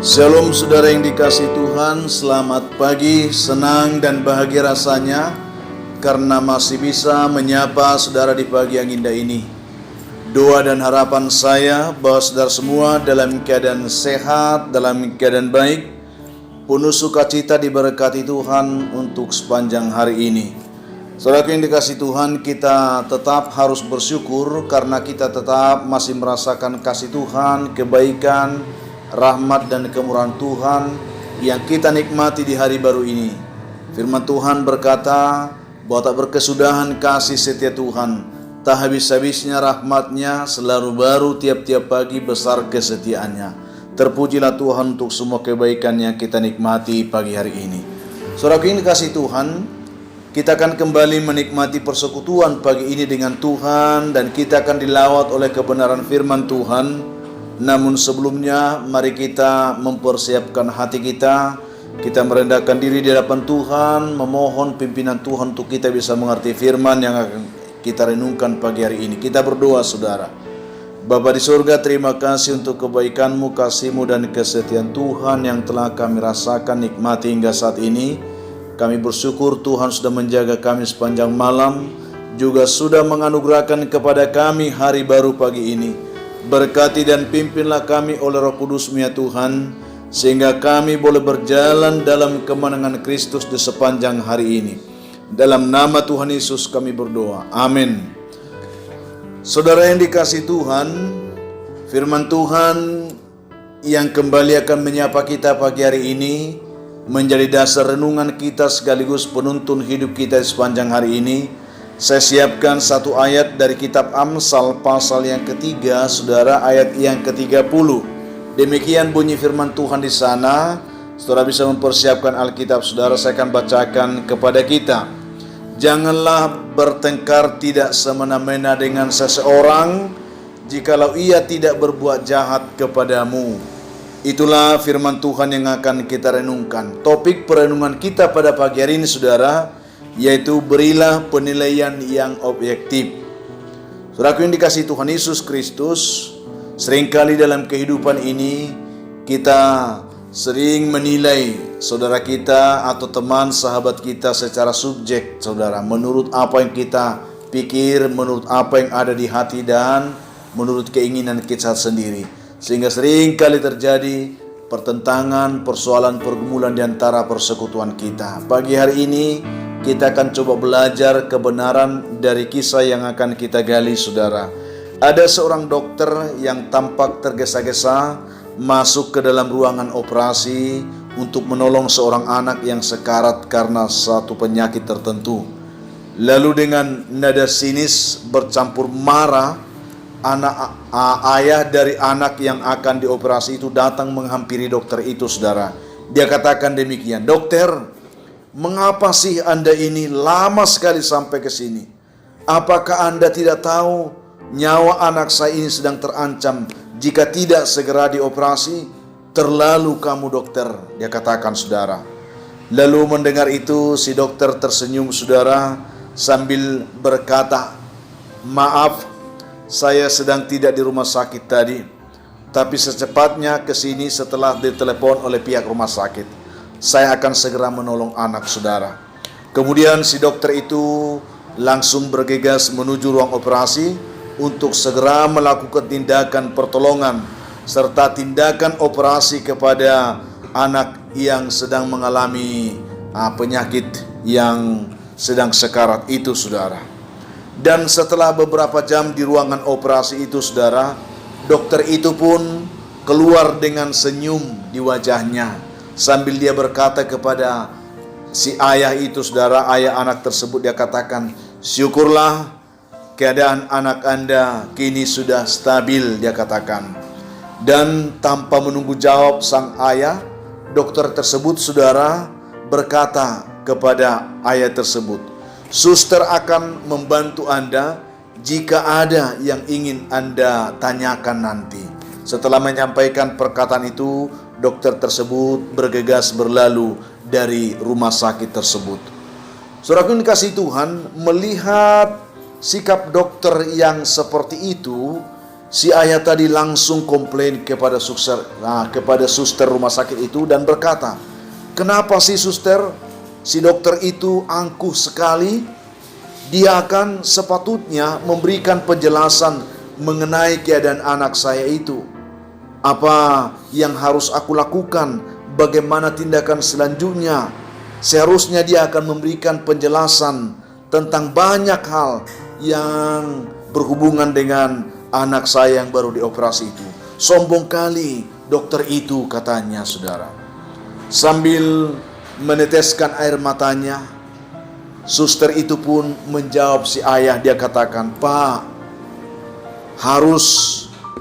Shalom saudara yang dikasihi Tuhan, selamat pagi, senang dan bahagia rasanya karena masih bisa menyapa saudara di pagi yang indah ini. Doa dan harapan saya bahwa saudara semua dalam keadaan sehat, dalam keadaan baik, penuh sukacita diberkati Tuhan untuk sepanjang hari ini. Saudara yang dikasihi Tuhan, kita tetap harus bersyukur karena kita tetap masih merasakan kasih Tuhan, kebaikan, rahmat dan kemurahan Tuhan yang kita nikmati di hari baru ini. Firman Tuhan berkata bahwa tak berkesudahan kasih setia Tuhan, tak habis-habisnya rahmatnya, selalu baru tiap-tiap pagi, besar kesetiaannya. Terpujilah Tuhan untuk semua kebaikan yang kita nikmati pagi hari ini. Saudaraku yang dikasihi Tuhan, kita akan kembali menikmati persekutuan pagi ini dengan Tuhan, dan kita akan dilawat oleh kebenaran firman Tuhan. Namun sebelumnya, mari kita mempersiapkan hati kita. Kita merendahkan diri di hadapan Tuhan, memohon pimpinan Tuhan untuk kita bisa mengerti firman yang akan kita renungkan pagi hari ini. Kita berdoa saudara. Bapa di surga, terima kasih untuk kebaikan-Mu, kasih-Mu dan kesetiaan Tuhan yang telah kami rasakan nikmati hingga saat ini. Kami bersyukur Tuhan sudah menjaga kami sepanjang malam, juga sudah menganugerahkan kepada kami hari baru pagi ini. Berkati dan pimpinlah kami oleh Roh Kudus-Mu ya Tuhan, sehingga kami boleh berjalan dalam kemenangan Kristus di sepanjang hari ini. Dalam nama Tuhan Yesus kami berdoa, amin. Saudara yang dikasihi Tuhan, firman Tuhan yang kembali akan menyapa kita pagi hari ini menjadi dasar renungan kita sekaligus penuntun hidup kita sepanjang hari ini. Saya siapkan satu ayat dari kitab Amsal pasal yang ketiga, saudara, ayat yang ke-30. Demikian bunyi firman Tuhan di sana. Saudara bisa mempersiapkan Alkitab saudara, saya akan bacakan kepada kita. Janganlah bertengkar tidak semena-mena dengan seseorang, jikalau ia tidak berbuat jahat kepadamu. Itulah firman Tuhan yang akan kita renungkan. Topik perenungan kita pada pagi hari ini saudara, yaitu berilah penilaian yang objektif. Saudaraku yang dikasihi Tuhan Yesus Kristus, seringkali dalam kehidupan ini kita sering menilai saudara kita atau teman sahabat kita secara subjek, saudara, menurut apa yang kita pikir, menurut apa yang ada di hati dan menurut keinginan kita sendiri. Sehingga seringkali terjadi pertentangan, persoalan, pergumulan di antara persekutuan kita. Pagi hari ini kita akan coba belajar kebenaran dari kisah yang akan kita gali saudara. Ada seorang dokter yang tampak tergesa-gesa masuk ke dalam ruangan operasi untuk menolong seorang anak yang sekarat karena satu penyakit tertentu. Lalu dengan nada sinis bercampur marah, ayah dari anak yang akan dioperasi itu datang menghampiri dokter itu saudara. Dia katakan demikian, "Dokter, mengapa sih Anda ini lama sekali sampai ke sini? Apakah Anda tidak tahu nyawa anak saya ini sedang terancam jika tidak segera dioperasi? Terlalu kamu dokter," dia katakan saudara. Lalu mendengar itu si dokter tersenyum saudara sambil berkata, "Maaf, saya sedang tidak di rumah sakit tadi, tapi secepatnya ke sini setelah ditelepon oleh pihak rumah sakit. Saya akan segera menolong anak saudara." Kemudian si dokter itu langsung bergegas menuju ruang operasi untuk segera melakukan tindakan pertolongan serta tindakan operasi kepada anak yang sedang mengalami penyakit yang sedang sekarat itu saudara. Dan setelah beberapa jam di ruangan operasi itu saudara, dokter itu pun keluar dengan senyum di wajahnya. Sambil dia berkata kepada si ayah itu saudara, ayah anak tersebut, dia katakan, "Syukurlah keadaan anak Anda kini sudah stabil," dia katakan. Dan tanpa menunggu jawab sang ayah, dokter tersebut saudara berkata kepada ayah tersebut, "Suster akan membantu Anda jika ada yang ingin Anda tanyakan nanti." Setelah menyampaikan perkataan itu, dokter tersebut bergegas berlalu dari rumah sakit tersebut. Saudaraku yang dikasihi Tuhan, melihat sikap dokter yang seperti itu, Si ayah tadi langsung komplain kepada suster rumah sakit itu dan berkata, "Kenapa sih suster? Si dokter itu angkuh sekali. Dia akan sepatutnya memberikan penjelasan mengenai keadaan anak saya itu. Apa yang harus aku lakukan? Bagaimana tindakan selanjutnya? Seharusnya dia akan memberikan penjelasan tentang banyak hal yang berhubungan dengan anak saya yang baru dioperasi itu." Sombong kali dokter itu, katanya, saudara. Sambil meneteskan air matanya, suster itu pun menjawab si ayah. Dia katakan, "Pak, harus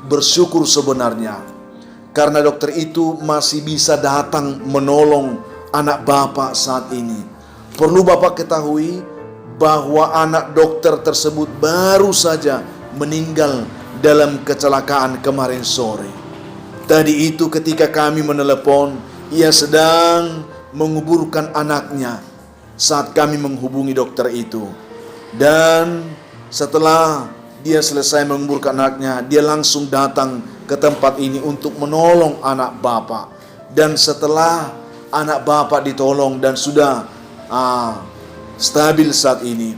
bersyukur sebenarnya, karena dokter itu masih bisa datang menolong anak Bapak saat ini. Perlu Bapak ketahui bahwa anak dokter tersebut baru saja meninggal dalam kecelakaan kemarin sore. Tadi itu ketika kami menelepon, ia sedang menguburkan anaknya saat kami menghubungi dokter itu. Dan setelah dia selesai menguburkan anaknya, dia langsung datang ke tempat ini untuk menolong anak Bapak. Dan setelah anak Bapak ditolong dan sudah stabil saat ini,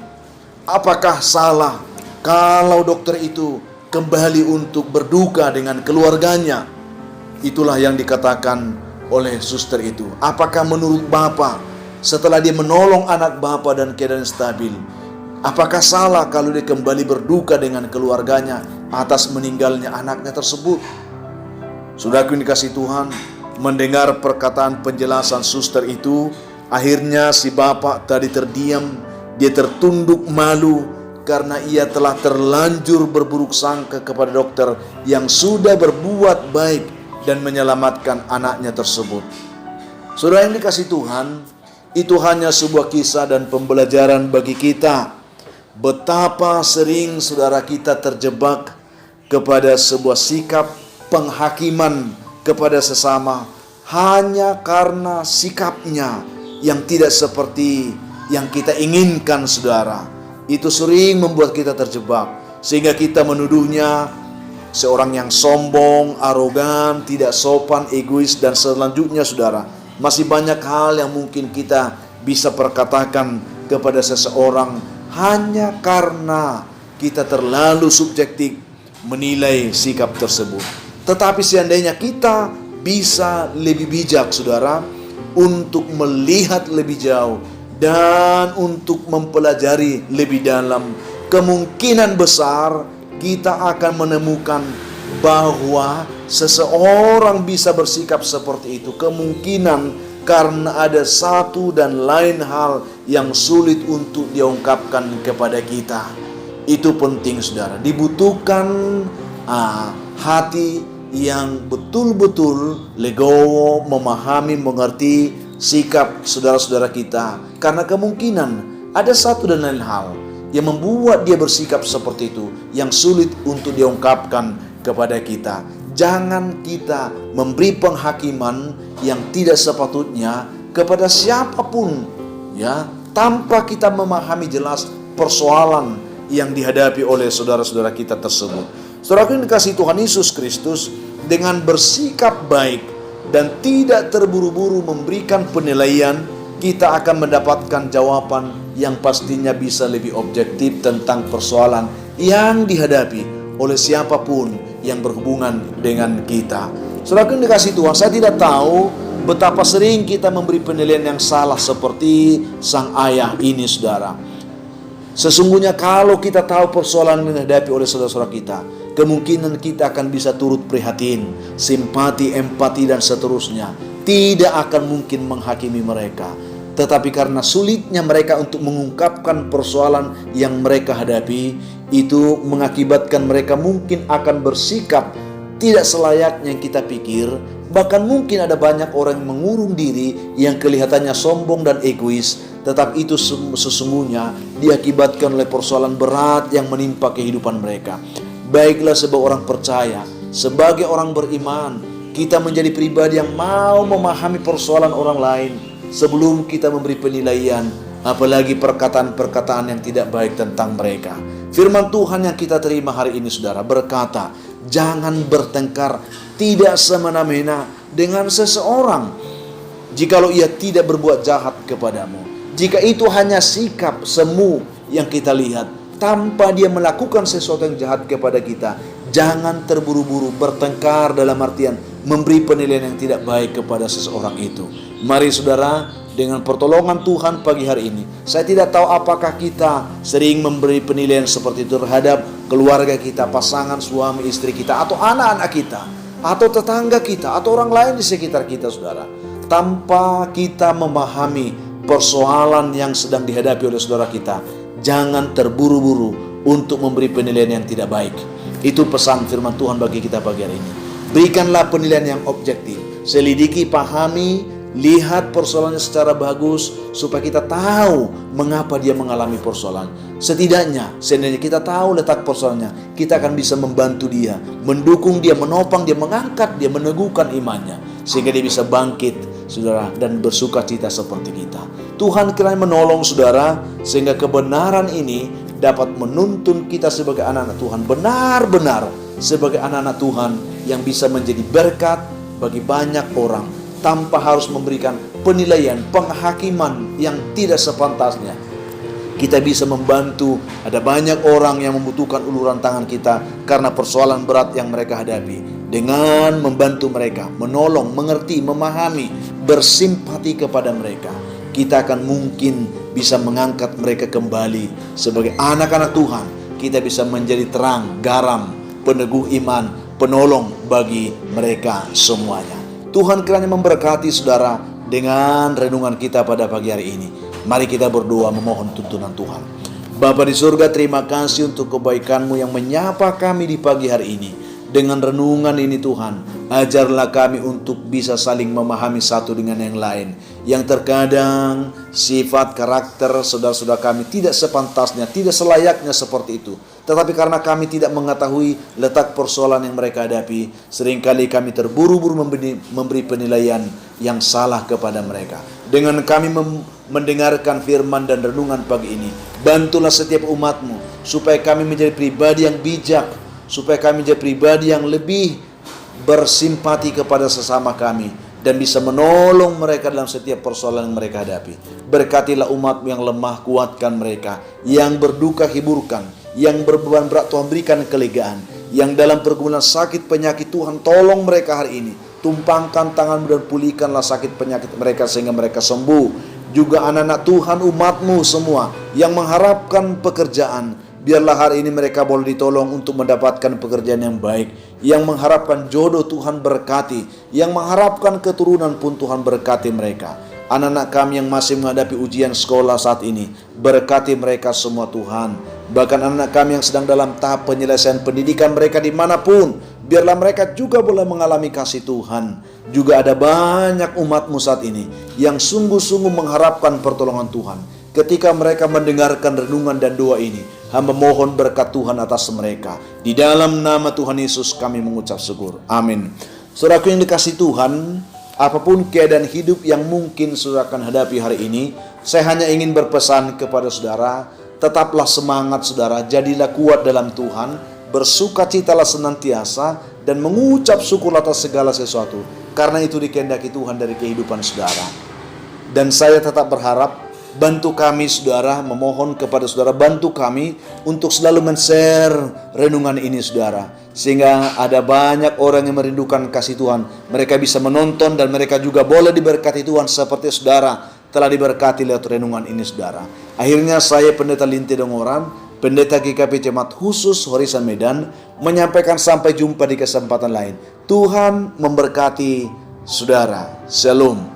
apakah salah kalau dokter itu kembali untuk berduka dengan keluarganya?" Itulah yang dikatakan oleh suster itu. Apakah menurut Bapak, setelah dia menolong anak Bapak dan keadaan stabil, apakah salah kalau dia kembali berduka dengan keluarganya atas meninggalnya anaknya tersebut? Saudaraku yang dikasihi Tuhan, mendengar perkataan penjelasan suster itu, akhirnya si Bapak tadi terdiam. Dia tertunduk malu karena ia telah terlanjur berburuk sangka kepada dokter yang sudah berbuat baik dan menyelamatkan anaknya tersebut. Saudara yang dikasihi Tuhan, itu hanya sebuah kisah dan pembelajaran bagi kita. Betapa sering saudara kita terjebak kepada sebuah sikap penghakiman kepada sesama hanya karena sikapnya yang tidak seperti yang kita inginkan, saudara. Itu sering membuat kita terjebak, sehingga kita menuduhnya seorang yang sombong, arogan, tidak sopan, egois, dan selanjutnya, saudara. Masih banyak hal yang mungkin kita bisa perkatakan kepada seseorang hanya karena kita terlalu subjektif menilai sikap tersebut. Tetapi seandainya kita bisa lebih bijak, saudara, untuk melihat lebih jauh dan untuk mempelajari lebih dalam, kemungkinan besar kita akan menemukan bahwa seseorang bisa bersikap seperti itu. Kemungkinan karena ada satu dan lain hal yang sulit untuk diungkapkan kepada kita. Itu penting, saudara. Dibutuhkan hati yang betul-betul legowo, memahami, mengerti sikap saudara-saudara kita. Karena kemungkinan ada satu dan lain hal yang membuat dia bersikap seperti itu, yang sulit untuk diungkapkan kepada kita. Jangan kita memberi penghakiman yang tidak sepatutnya kepada siapapun, ya, tanpa kita memahami jelas persoalan yang dihadapi oleh saudara-saudara kita tersebut. Saudara yang dikasihi Tuhan Yesus Kristus, dengan bersikap baik dan tidak terburu-buru memberikan penilaian, kita akan mendapatkan jawaban yang pastinya bisa lebih objektif tentang persoalan yang dihadapi oleh siapapun yang berhubungan dengan kita. Saudara yang dikasihi Tuhan, saya tidak tahu betapa sering kita memberi penilaian yang salah seperti sang ayah ini, saudara. Sesungguhnya kalau kita tahu persoalan yang dihadapi oleh saudara-saudara kita, kemungkinan kita akan bisa turut prihatin, simpati, empati, dan seterusnya. Tidak akan mungkin menghakimi mereka. Tetapi karena sulitnya mereka untuk mengungkapkan persoalan yang mereka hadapi, itu mengakibatkan mereka mungkin akan bersikap tidak selayaknya yang kita pikir. Bahkan mungkin ada banyak orang yang mengurung diri yang kelihatannya sombong dan egois, tetapi itu sesungguhnya diakibatkan oleh persoalan berat yang menimpa kehidupan mereka. Baiklah, sebagai orang percaya, sebagai orang beriman, kita menjadi pribadi yang mau memahami persoalan orang lain sebelum kita memberi penilaian, apalagi perkataan-perkataan yang tidak baik tentang mereka. Firman Tuhan yang kita terima hari ini, saudara, berkata, Jangan bertengkar, tidak semena-mena dengan seseorang jikalau ia tidak berbuat jahat kepadamu. Jika itu hanya sikap semu yang kita lihat tanpa dia melakukan sesuatu yang jahat kepada kita, jangan terburu-buru bertengkar dalam artian memberi penilaian yang tidak baik kepada seseorang itu. Mari saudara, dengan pertolongan Tuhan pagi hari ini, saya tidak tahu apakah kita sering memberi penilaian seperti itu terhadap keluarga kita, pasangan suami istri kita, atau anak-anak kita, atau tetangga kita, atau orang lain di sekitar kita, saudara, tanpa kita memahami persoalan yang sedang dihadapi oleh saudara kita. Jangan terburu-buru untuk memberi penilaian yang tidak baik. Itu pesan firman Tuhan bagi kita pagi hari ini. Berikanlah penilaian yang objektif, selidiki, pahami, lihat persoalannya secara bagus supaya kita tahu mengapa dia mengalami persoalan. Setidaknya kita tahu letak persoalannya, kita akan bisa membantu dia, mendukung dia, menopang dia, mengangkat dia, meneguhkan imannya sehingga dia bisa bangkit, saudara, dan bersuka cita seperti kita. Tuhan kiranya menolong saudara sehingga kebenaran ini dapat menuntun kita sebagai anak-anak Tuhan, benar-benar sebagai anak-anak Tuhan yang bisa menjadi berkat bagi banyak orang, tanpa harus memberikan penilaian, penghakiman yang tidak sepantasnya. Kita bisa membantu, ada banyak orang yang membutuhkan uluran tangan kita karena persoalan berat yang mereka hadapi. Dengan membantu mereka, menolong, mengerti, memahami, bersimpati kepada mereka, kita akan mungkin bisa mengangkat mereka kembali sebagai anak-anak Tuhan. Kita bisa menjadi terang, garam, peneguh iman, penolong bagi mereka semuanya. Tuhan kiranya memberkati saudara dengan renungan kita pada pagi hari ini. Mari kita berdoa memohon tuntunan Tuhan. Bapa di surga, terima kasih untuk kebaikan-Mu yang menyapa kami di pagi hari ini. Dengan renungan ini Tuhan, ajarlah kami untuk bisa saling memahami satu dengan yang lain. Yang terkadang sifat karakter saudara-saudara kami tidak sepantasnya, tidak selayaknya seperti itu. Tetapi karena kami tidak mengetahui letak persoalan yang mereka hadapi, seringkali kami terburu-buru memberi penilaian yang salah kepada mereka. Dengan kami mendengarkan firman dan renungan pagi ini, bantulah setiap umat-Mu supaya kami menjadi pribadi yang bijak, supaya kami menjadi pribadi yang lebih bersimpati kepada sesama kami dan bisa menolong mereka dalam setiap persoalan yang mereka hadapi. Berkatilah umat-Mu yang lemah, kuatkan mereka, yang berduka hiburkan, yang berbeban berat Tuhan berikan kelegaan, yang dalam pergumulan sakit penyakit Tuhan tolong mereka hari ini. Tumpangkan tangan-Mu dan pulihkanlah sakit penyakit mereka sehingga mereka sembuh. Juga anak-anak Tuhan, umat-Mu semua yang mengharapkan pekerjaan, biarlah hari ini mereka boleh ditolong untuk mendapatkan pekerjaan yang baik. Yang mengharapkan jodoh, Tuhan berkati. Yang mengharapkan keturunan pun Tuhan berkati mereka. Anak-anak kami yang masih menghadapi ujian sekolah saat ini, berkati mereka semua Tuhan. Bahkan anak-anak kami yang sedang dalam tahap penyelesaian pendidikan mereka dimanapun, biarlah mereka juga boleh mengalami kasih Tuhan. Juga ada banyak umat-Mu saat ini yang sungguh-sungguh mengharapkan pertolongan Tuhan. Ketika mereka mendengarkan renungan dan doa ini, hamba mohon berkat Tuhan atas mereka. Di dalam nama Tuhan Yesus kami mengucap syukur. Amin. Saudaraku yang dikasihi Tuhan, apapun keadaan hidup yang mungkin saudara akan hadapi hari ini, saya hanya ingin berpesan kepada saudara, tetaplah semangat saudara, jadilah kuat dalam Tuhan, bersukacitalah senantiasa, dan mengucap syukur atas segala sesuatu, karena itu dikehendaki Tuhan dari kehidupan saudara. Dan saya tetap berharap, bantu kami saudara, memohon kepada saudara, bantu kami untuk selalu men-share renungan ini saudara, sehingga ada banyak orang yang merindukan kasih Tuhan. Mereka bisa menonton dan mereka juga boleh diberkati Tuhan seperti saudara telah diberkati lewat renungan ini saudara. Akhirnya saya Pendeta Linti Dongoran, Pendeta GKP Jemaat Khusus Horisan Medan, menyampaikan sampai jumpa di kesempatan lain. Tuhan memberkati saudara. Shalom.